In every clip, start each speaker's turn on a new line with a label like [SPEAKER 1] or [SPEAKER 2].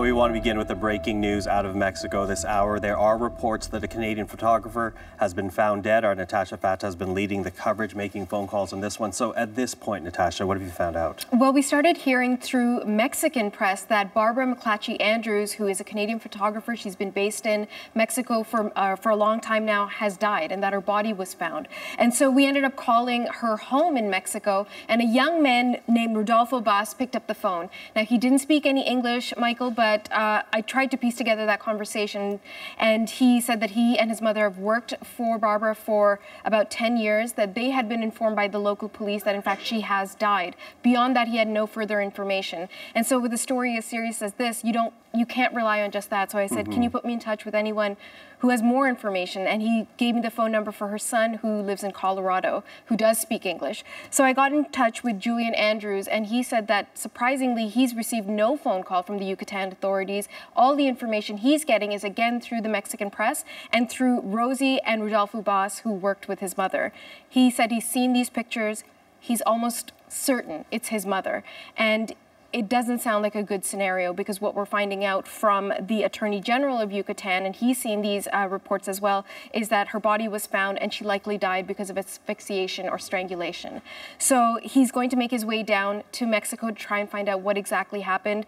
[SPEAKER 1] we want to begin with the breaking news out of Mexico this hour. There are reports that a Canadian photographer has been found dead. Our Natasha Fata has been leading the coverage, making phone calls on this one. So at this point, Natasha, what have you found out?
[SPEAKER 2] Well, we started hearing through Mexican press that Barbara McClatchie Andrews, who is a Canadian photographer, she's been based in Mexico for a long time now, has died, and that her body was found. And so we ended up calling her home in Mexico, and a young man named Rodolfo Bas picked up the phone. Now, he didn't speak any English, Michael, but I tried to piece together that conversation, and he said that he and his mother have worked for Barbara for about 10 years, that they had been informed by the local police that in fact she has died. Beyond that, he had no further information. And so with a story as serious as this, you can't rely on just that. So I said, can you put me in touch with anyone who has more information? And he gave me the phone number for her son, who lives in Colorado, who does speak English. So I got in touch with Julian Andrews, and he said that surprisingly, he's received no phone call from the Yucatan authorities. All the information he's getting is again through the Mexican press and through Rosie and Rodolfo Bas, who worked with his mother. He said he's seen these pictures. He's almost certain it's his mother. And it doesn't sound like a good scenario, because what we're finding out from the Attorney General of Yucatan, and he's seen these reports as well, is that her body was found and she likely died because of asphyxiation or strangulation. So he's going to make his way down to Mexico to try and find out what exactly happened.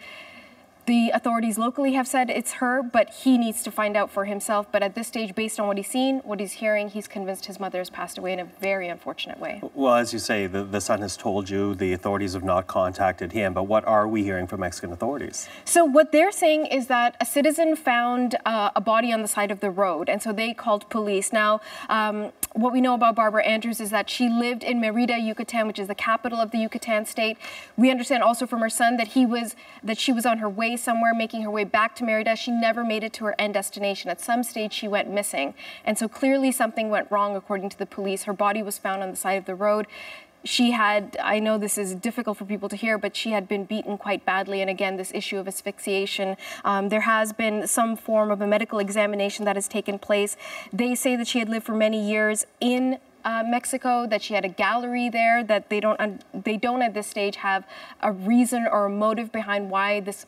[SPEAKER 2] The authorities locally have said it's her, but he needs to find out for himself. But at this stage, based on what he's seen, what he's hearing, he's convinced his mother has passed away in a very unfortunate way. Well,
[SPEAKER 1] as you say, the son has told you the authorities have not contacted him, but what are we hearing from Mexican authorities?
[SPEAKER 2] So what they're saying is that a citizen found a body on the side of the road, and so they called police. Now, what we know about Barbara Andrews is that she lived in Mérida, Yucatan, which is the capital of the Yucatan state. We understand also from her son that she was on her way somewhere, making her way back to Mérida. She never made it to her end destination. At some stage, she went missing. And so clearly something went wrong, according to the police. Her body was found on the side of the road. She had, I know this is difficult for people to hear, but she had been beaten quite badly. And again, this issue of asphyxiation. There has been some form of a medical examination that has taken place. They say that she had lived for many years in Mexico, that she had a gallery there, that they don't at this stage have a reason or a motive behind why this,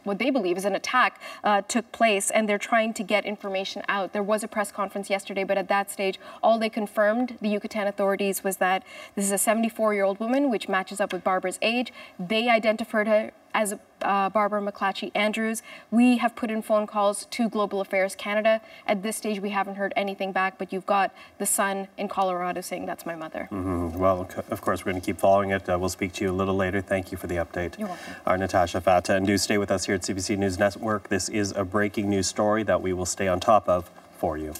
[SPEAKER 2] what they believe is an attack, took place, and they're trying to get information out. There was a press conference yesterday, but at that stage, all they confirmed, the Yucatan authorities, was that this is a 74-year-old woman, which matches up with Barbara's age. They identified her as Barbara McClatchie Andrews. We have put in phone calls to Global Affairs Canada. At this stage, we haven't heard anything back, but you've got the son in Colorado saying, that's my mother.
[SPEAKER 1] Well, of course, we're going to keep following it. We'll speak to you a little later. Thank you for the update.
[SPEAKER 2] You're welcome.
[SPEAKER 1] Our Natasha Fata, and do stay with us here at CBC News Network. This is a breaking news story that we will stay on top of for you.